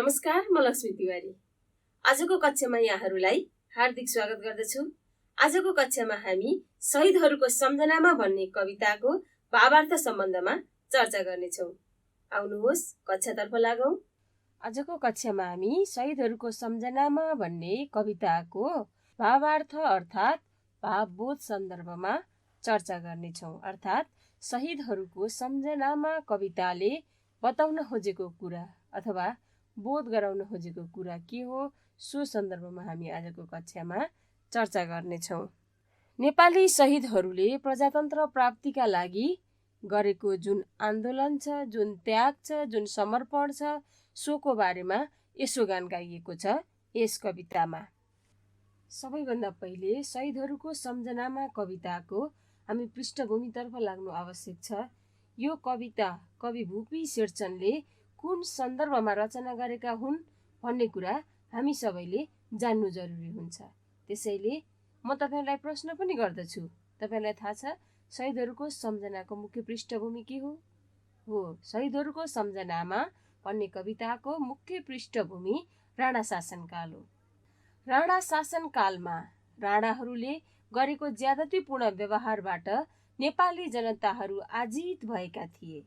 नमस्कार, म लक्ष्मी तिवारी। आजको कक्षामा यहाँहरूलाई हार्दिक स्वागत गर्दछु। आजको कक्षामा हामी शहीदहरूको सम्झनामा भन्ने कविताको भावार्थ सम्बन्धमा चर्चा गर्नेछौँ। आउनुहोस् कक्षातर्फ लागौं। आजको कक्षामा हामी शहीदहरूको सम्झनामा भन्ने कविताको भावार्थ अर्थात् भावबोध सन्दर्भमा चर्चा गर्नेछौँ। अर्थात् शहीदहरूको सम्झनामा कविताले बताउन खोजेको कुरा अथवा बोध गराउन खोजेको कुरा के हो, सो सन्दर्भमा हामी आजको कक्षामा चर्चा गर्नेछौँ। नेपाली शहीदहरूले प्रजातन्त्र प्राप्तिका लागि गरेको जुन आन्दोलन छ, जुन त्याग छ, जुन समर्पण छ, सोको बारेमा यसो गान गाइएको छ यस कवितामा। सबैभन्दा पहिले शहीदहरूको सम्झनामा कविताको हामी पृष्ठभूमितर्फ लाग्नु आवश्यक छ। यो कविता कवि भुपी शेरचनले कुन सन्दर्भमा रचना गरेका हुन् भन्ने कुरा हामी सबैले जान्नु जरुरी हुन्छ। त्यसैले म तपाईहरुलाई प्रश्न पनि गर्दछु, तपाईहरुलाई थाहा छ शहीदहरूको सम्झनाको मुख्य पृष्ठभूमि के हो? शहीदहरूको सम्झनामा भन्ने कविताको मुख्य पृष्ठभूमि राणा शासनकाल हो। राणा शासनकालमा राणाहरूले गरेको ज्यादतीपूर्ण व्यवहारबाट नेपाली जनताहरू आजित भएका थिए।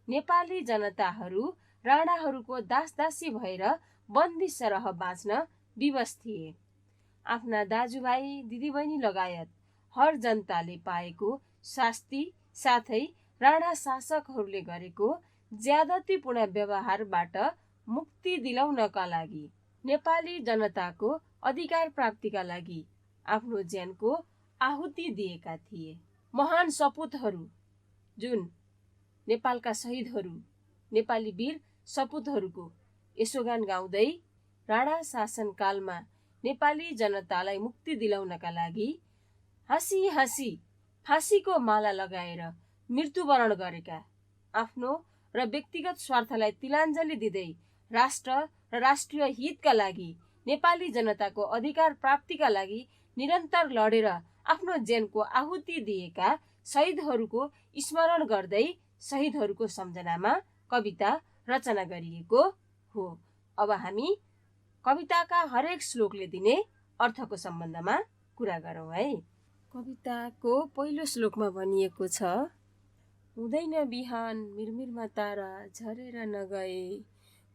नेपाली जनताहरू राणाहरूको दासदासी भएर बन्दी सरह बाँच्न विवश थिए। आफ्ना दाजुभाइ दिदीबहिनी लगायत हर जनताले पाएको शास्ति साथै राणा शासकहरूले गरेको ज्यादतीपूर्ण व्यवहारबाट मुक्ति दिलाउनका लागि नेपाली जनताको अधिकार प्राप्तिका लागि आफ्नो ज्यानको आहुति दिएका थिए। महान सपुतहरू जुन नेपालका शहीदहरू, नेपाली वीर सपुतहरूको यशोगान गाउँदै राणा शासनकालमा नेपाली जनतालाई मुक्ति दिलाउनका लागि हाँसी हाँसी फाँसीको माला लगाएर मृत्युवरण गरेका, आफ्नो र व्यक्तिगत स्वार्थलाई तिलाञ्जली दिँदै राष्ट्र र राष्ट्रिय हितका लागि नेपाली जनताको अधिकार प्राप्तिका लागि निरन्तर लडेर आफ्नो ज्यानको आहुति दिएका शहीदहरूको स्मरण गर्दै शहीदहरूको सम्झनामा कविता रचना गरिएको हो। अब हामी कविताका हरेक श्लोकले दिने अर्थको सम्बन्धमा कुरा गरौँ है। कविताको पहिलो श्लोकमा भनिएको छ, हुँदैन बिहान मिरमिरमा तारा झरेर नगए,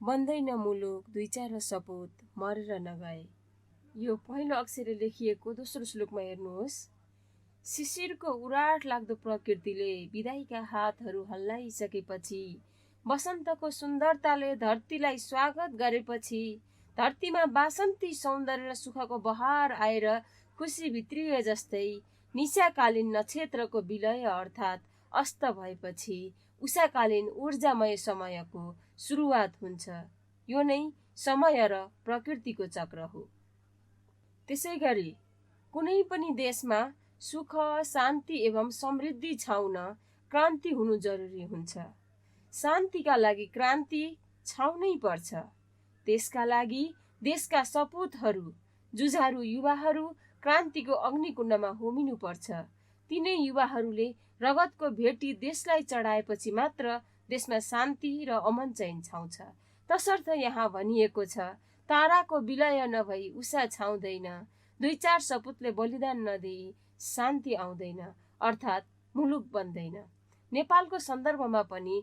बन्दैन मुलुक दुई चार सपुत मरेर नगए। यो पहिलो अक्षरले लेखिएको दोस्रो श्लोकमा हेर्नुहोस्, शिशिरको उराट लाग्दो प्रकृतिले विदाईका हातहरू हल्लाइसकेपछि, वसन्तको सुन्दरताले धरतीलाई स्वागत गरेपछि, धरतीमा वासन्ती सौन्दर्य र सुखको बहार आएर खुसी भित्रिए जस्तै निशाकालीन नक्षत्रको विलय अर्थात् अस्त भएपछि उषाकालीन ऊर्जामय समयको सुरुवात हुन्छ। यो नै समय र प्रकृतिको चक्र हो। त्यसैगरी कुनै पनि देशमा सुख, शान्ति एवं समृद्धि छाउन क्रान्ति हुनु जरुरी हुन्छ। शान्तिका लागि क्रान्ति छाउनै पर्छ। त्यसका लागि देशका सपुतहरू, जुझारु युवाहरू क्रान्तिको अग्निकुण्डमा होमिनु पर्छ। तिनै युवाहरूले रगतको भेटी देशलाई चढाएपछि मात्र देशमा शान्ति र अमन चैन छाउँछ। तसर्थ यहाँ भनिएको छ, ताराको विलय नभई उषा छाउँदैन, दुई चार सपुतले बलिदान नदिई शान्ति आउँदैन, अर्थात् मुलुक बन्दैन। नेपालको सन्दर्भमा पनि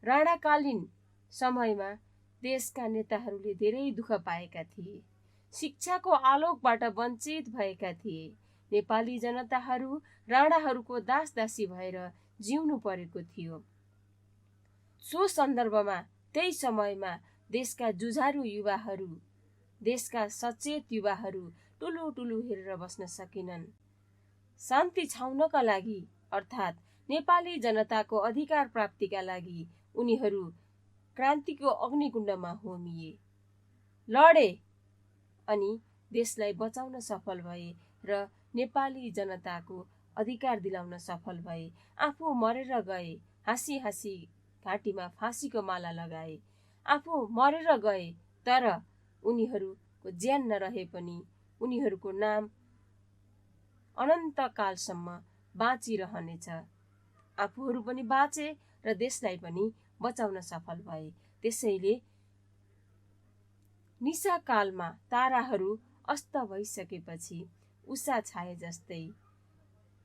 राणाकालीन समयमा देशका नेताहरूले धेरै दुःख पाएका थिए। शिक्षाको आलोकबाट वञ्चित भएका थिए। नेपाली जनताहरू राणाहरूको दासदासी भएर जिउनु परेको थियो। सो सन्दर्भमा त्यही समयमा देशका जुझारु युवाहरू, देशका सचेत युवाहरू टुलु टुलु हेरेर बस्न सकेनन्। शान्ति छाउनका लागि अर्थात् नेपाली जनताको अधिकार प्राप्तिका लागि उनीहरू क्रान्तिको अग्निकुण्डमा होमिए, लडे अनि देशलाई बचाउन सफल भए र नेपाली जनताको अधिकार दिलाउन सफल भए। आफू मरेर गए, हाँसी हाँसी घाँटीमा फाँसीको माला लगाए। आफू मरेर गए तर उनीहरूको ज्यान नरहे पनि उनीहरूको नाम अनन्तकालसम्म बाँचिरहनेछ। आफूहरू पनि बाँचे र देशलाई पनि बचाउन सफल भए। त्यसैले निशाकालमा ताराहरू अस्त भइसकेपछि उषा छाए जस्तै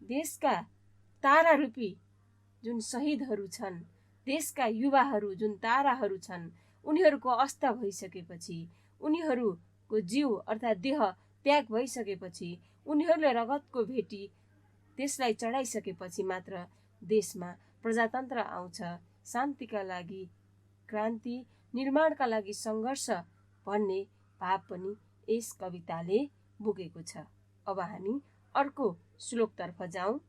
देशका तारारूपी जुन शहीदहरू छन्, देशका युवाहरू जुन ताराहरू छन्, उनीहरूको अस्त भइसकेपछि, उनीहरूको जीव अर्थात् देह त्याग भइसकेपछि, उनीहरूले रगतको भेटी देशलाई चढाइसकेपछि मात्र देशमा प्रजातन्त्र आउँछ, शान्तिका लागि क्रान्ति, निर्माणका लागि सङ्घर्ष भन्ने भाव पनि यस कविताले बोकेको छ। अब हामी अर्को श्लोकतर्फ जाउँ।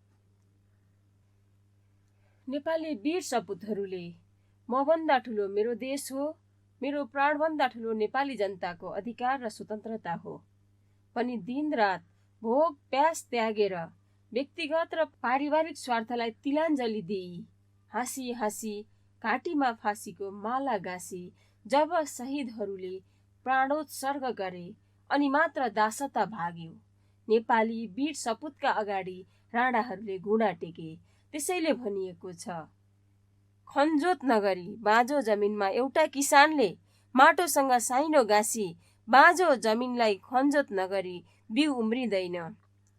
नेपाली वीर सपुतहरूले मभन्दा ठुलो मेरो देश हो, मेरो प्राणभन्दा ठुलो नेपाली जनताको अधिकार र स्वतन्त्रता हो पनि दिनरात भोग प्यास त्यागेर व्यक्तिगत र पारिवारिक स्वार्थलाई तिलाञ्जली दिई हाँसी हाँसी घाँटीमा फाँसीको माला गाँसी जब शहीदहरूले प्राणोत्सर्ग गरे अनि मात्र दासता भाग्यो। नेपाली वीर सपुतका अगाडि राणाहरूले घुँडा टेके। त्यसैले भनिएको छ, खनजोत नगरी बाँझो जमिनमा एउटा किसानले माटोसँग साइनो गाँसी बाँझो जमिनलाई खनजोत नगरी बिउ उम्रिँदैन।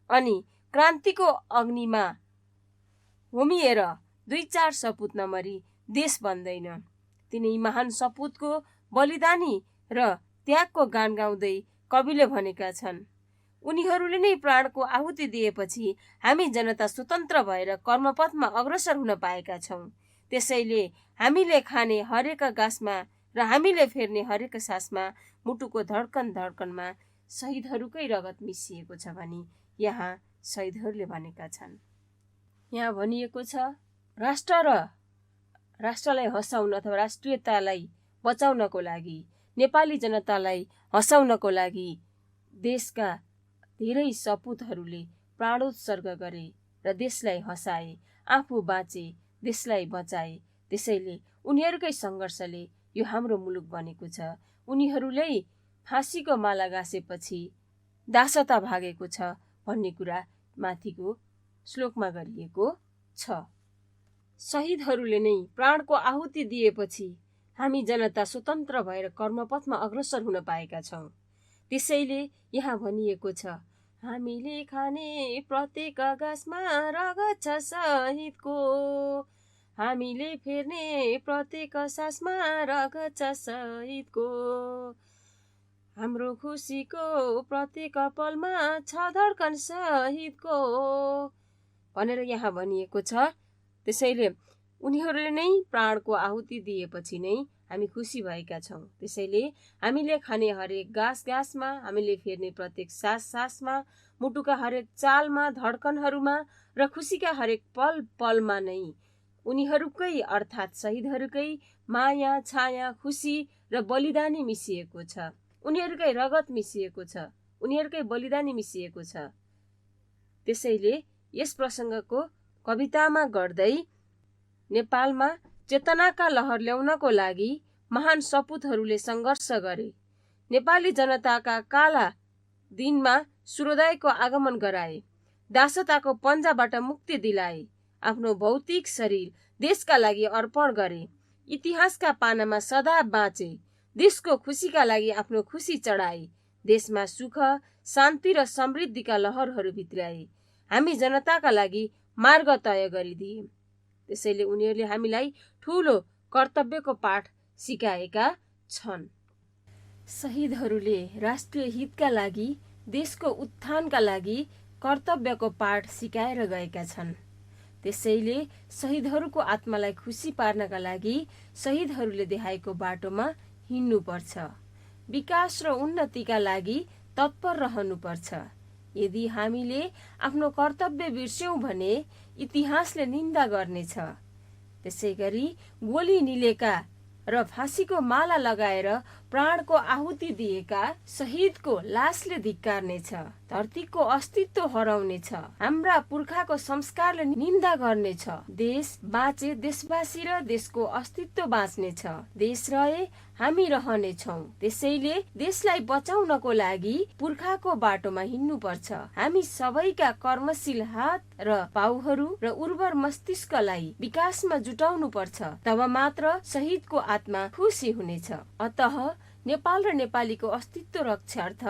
अनि क्रान्तिको अग्निमा होमिएर 2-4 सपुत नमरी देश बन्दैन। तिनै महान सपुतको बलिदानी र त्यागको गान गाउँदै कविले भनेका छन्, उनीहरूले नै प्राणको आहुति दिएपछि हामी जनता स्वतन्त्र भएर कर्मपथमा अग्रसर हुन पाएका छौँ। त्यसैले हामीले खाने हरेक गाँसमा र हामीले फेर्ने हरेक सासमा मुटुको धड्कन धड्कनमा शहीदहरूकै रगत मिसिएको छ भनी यहाँ शहीदहरूले भनेका छन्। यहाँ भनिएको छ, राष्ट्रलाई हँसाउन अथवा राष्ट्रियतालाई बचाउनको लागि, नेपाली जनतालाई हँसाउनको लागि देशका धेरै सपुतहरूले प्राणोत्सर्ग गरे र देशलाई हँसाए, आफू बाँचे, देशलाई बचाए। त्यसैले उनीहरूकै सङ्घर्षले यो हाम्रो मुलुक बनेको छ। उनीहरूले फाँसीको माला गाँसेपछि दासता भागेको छ भन्ने कुरा माथिको श्लोकमा गरिएको छ। शहीदहरूले नै प्राणको आहुति दिएपछि हामी जनता स्वतन्त्र भएर कर्मपथमा अग्रसर हुन पाएका छौँ। त्यसैले यहाँ भनिएको छ, हामीले खाने प्रत्येक गाँसमा रगत छ शहीदको, हामीले फेर्ने प्रत्येक सासमा रगत छ शहीदको, हाम्रो खुसीको प्रत्येक पलमा छ धड्कन शहीदको भनेर यहाँ भनिएको छ। त्यसैले उनीहरूले नै प्राणको आहुति दिएपछि नै हामी खुसी भएका छौँ। त्यसैले हामीले खाने हरेक गाँसमा, हामीले फेर्ने प्रत्येक सासमा, मुटुका हरेक चालमा, धड्कनहरूमा र खुसीका हरेक पलमा नै उनीहरूकै अर्थात् शहीदहरूकै माया, छाया, खुसी र बलिदानी मिसिएको छ। उनीहरूकै रगत मिसिएको छ, उनीहरूकै बलिदानी मिसिएको छ। त्यसैले यस प्रसङ्गको कवितामा गर्दै नेपालमा चेतनाका लहर ल्याउनको लागि महान सपुतहरूले सङ्घर्ष गरे। नेपाली जनताका काला दिनमा सूर्योदयको आगमन गराए, दासताको पन्जाबाट मुक्ति दिलाए, आफ्नो भौतिक शरीर देशका लागि अर्पण गरे, इतिहासका पानामा सदा बाँचे, देशको खुसीका लागि आफ्नो खुसी चढाए, देशमा सुख, शान्ति र समृद्धिका लहरहरू भित्राए, हामी जनताका लागि मार्ग तय गरिदिए। त्यसैले उनीहरूले हामीलाई ठुलो कर्तव्यको पाठ सिकाएका छन्। शहीदहरूले राष्ट्रिय हितका लागि, देशको उत्थानका लागि कर्तव्यको पाठ सिकाएर गएका छन्। त्यसैले शहीदहरूको आत्मालाई खुसी पार्नका लागि शहीदहरूले देखाएको बाटोमा हिँड्नुपर्छ, विकास र उन्नतिका लागि तत्पर रहनुपर्छ। यदि हामीले आफ्नो कर्तव्य बिर्स्यौँ भने इतिहासले निन्दा गर्नेछ। त्यसै गरी गोली निलेका र फाँसीको माला लगाएर प्राणको आहुति दिएका शहीदको लासले धिक्कार्नेछ, धरतीको अस्तित्व हराउनेछ, हाम्रा पुर्खाको संस्कारले निन्दा गर्नेछ। देश बाँचे देशवासी र देशको अस्तित्व बाँच्नेछ, देश रहे हामी रहनेछौँ। त्यसैले देशलाई बचाउनको लागि पुर्खाको बाटोमा हिँड्नुपर्छ। हामी सबैका कर्मशील हात र पाउहरू र उर्वर मस्तिष्कलाई विकासमा जुटाउनु पर्छ, तब मात्र शहीदको आत्मा खुसी हुनेछ। अतः नेपाल र नेपालीको अस्तित्व रक्षार्थ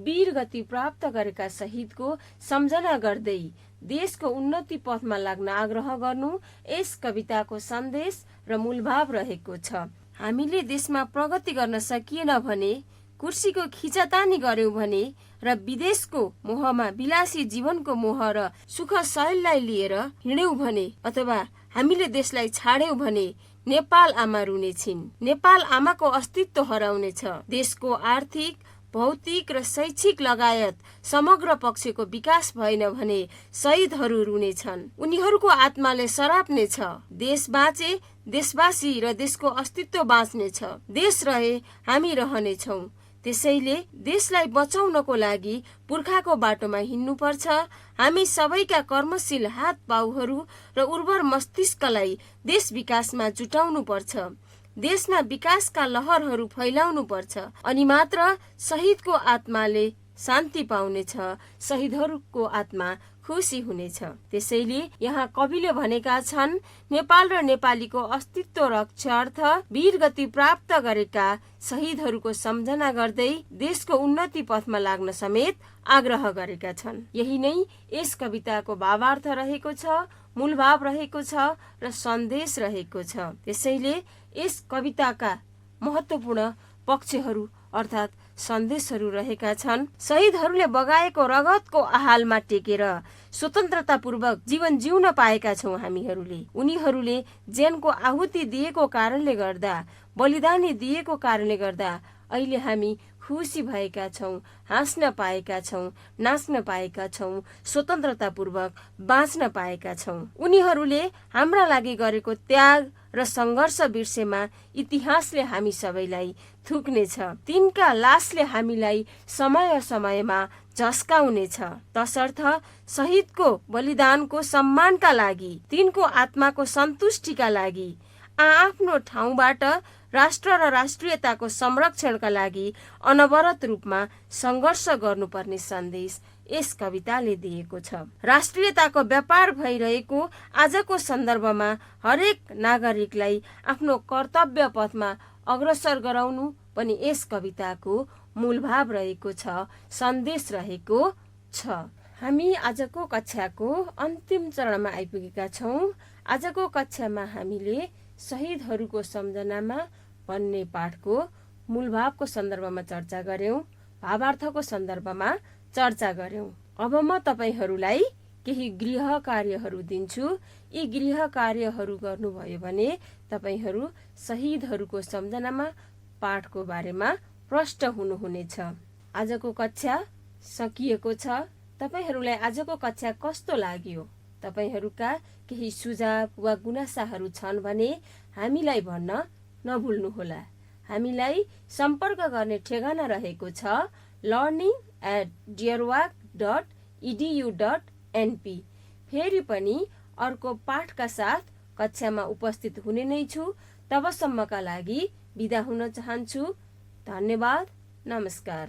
वीर गति प्राप्त गरेका शहीदको सम्झना गर्दै देशको उन्नति पथमा लाग्न आग्रह गर्नु यस कविताको सन्देश र मूलभाव रहेको छ। हामीले देशमा प्रगति गर्न सकिएन भने, कुर्सीको खिचातानी गर्यौं भने र विदेशको मोहमा विलासी जीवनको मोह र सुख शैललाई लिएर हिँड्यौं भने अथवा हामीले देशलाई छाड्यौं भने नेपाल आमा रुनेछिन्। नेपाल आमाको अस्तित्व हराउनेछ। देशको आर्थिक, भौतिक र शैक्षिक लगायत समग्र पक्षको विकास भएन भने शहीदहरू रुनेछन्। उनीहरूको आत्माले सराप्नेछ। देश बाँचे देशवासी र देशको अस्तित्व बाँच्नेछ। देश रहे हामी रहनेछौँ। त्यसैले देशलाई बचाउनको लागि पुर्खाको बाटोमा हिँड्नुपर्छ। हामी सबैका कर्मशील हात पाउहरू र उर्वर मस्तिष्कलाई देश विकासमा जुटाउनु पर्छ। देशमा विकासका लहरहरू फैलाउनु पर्छ। अनि मात्र शहीदको आत्माले शान्ति पाउनेछ, शहीदहरूको आत्मा खुसी हुनेछ। त्यसैले यहाँ कविले भनेका छन्, नेपाल र नेपालीको अस्तित्व रक्षार्थ वीर गति प्राप्त गरेका शहीदहरूको सम्झना गर्दै देशको उन्नति पथमा लाग्न समेत आग्रह गरेका छन्। यही नै यस कविताको भावार्थ रहेको छ, मूलभाव रहेको छ र सन्देश रहेको छ। त्यसैले यस कविताका महत्त्वपूर्ण पक्षहरू अर्थात् सन्देशहरू रहेका छन्। शहीदहरूले बगाएको रगतको आहालमा टेकेर स्वतन्त्रतापूर्वक जीवन जिउन पाएका छौँ हामीहरूले। उनीहरूले ज्यानको आहुति दिएको कारणले गर्दा, बलिदानी दिएको कारणले गर्दा अहिले हामी खुसी भएका छौँ, हाँस्न पाएका छौँ, नाच्न पाएका छौँ, स्वतन्त्रतापूर्वक बाँच्न पाएका छौँ। उनीहरूले हाम्रा लागि गरेको त्याग र सङ्घर्ष बिर्सेमा इतिहासले हामी सबैलाई थुक्नेछ। तिनका लासले हामीलाई समय समयमा झस्काउनेछ। तसर्थ शहीदको बलिदानको सम्मानका लागि, तिनको आत्माको सन्तुष्टिका लागि, आफ्नो ठाउँबाट राष्ट्र र राष्ट्रियताको संरक्षणका लागि अनवरत रूपमा सङ्घर्ष गर्नुपर्ने सन्देश यस कविताले दिएको छ। राष्ट्रियताको व्यापार भइरहेको आजको सन्दर्भमा हरेक नागरिकलाई आफ्नो कर्तव्य पथमा अग्रसर गराउनु पनि यस कविताको मूलभाव रहेको छ, सन्देश रहेको छ। हामी आजको कक्षाको अन्तिम चरणमा आइपुगेका छौँ। आजको कक्षामा हामीले शहीदहरूको सम्झनामा भन्ने पाठको मूलभावको सन्दर्भमा चर्चा गर्यौं, भावार्थको सन्दर्भमा चर्चा गर्यौं। अब म तपाईहरूलाई केही गृह कार्यहरू दिन्छु। यी गृह कार्यहरू गर्नुभयो भने तपाईहरू शहीदहरूको सम्झनामा पाठको बारेमा प्रष्ट हुनुहुनेछ। आजको कक्षा सकिएको छ। तपाईहरूलाई आजको कक्षा कस्तो लाग्यो? तपाईहरूका केही सुझाव वा गुनासाहरू छन् भने हामीलाई भन्न नभुल्नुहोला। हामीलाई सम्पर्क गर्ने ठेगाना रहेको छ learning@dearwalk.edu.np। फेरि पनि अर्को पाठका साथ कक्षामा उपस्थित हुने नै छु। तबसम्मका लागि बिदा हुन चाहन्छु। धन्यवाद। नमस्कार।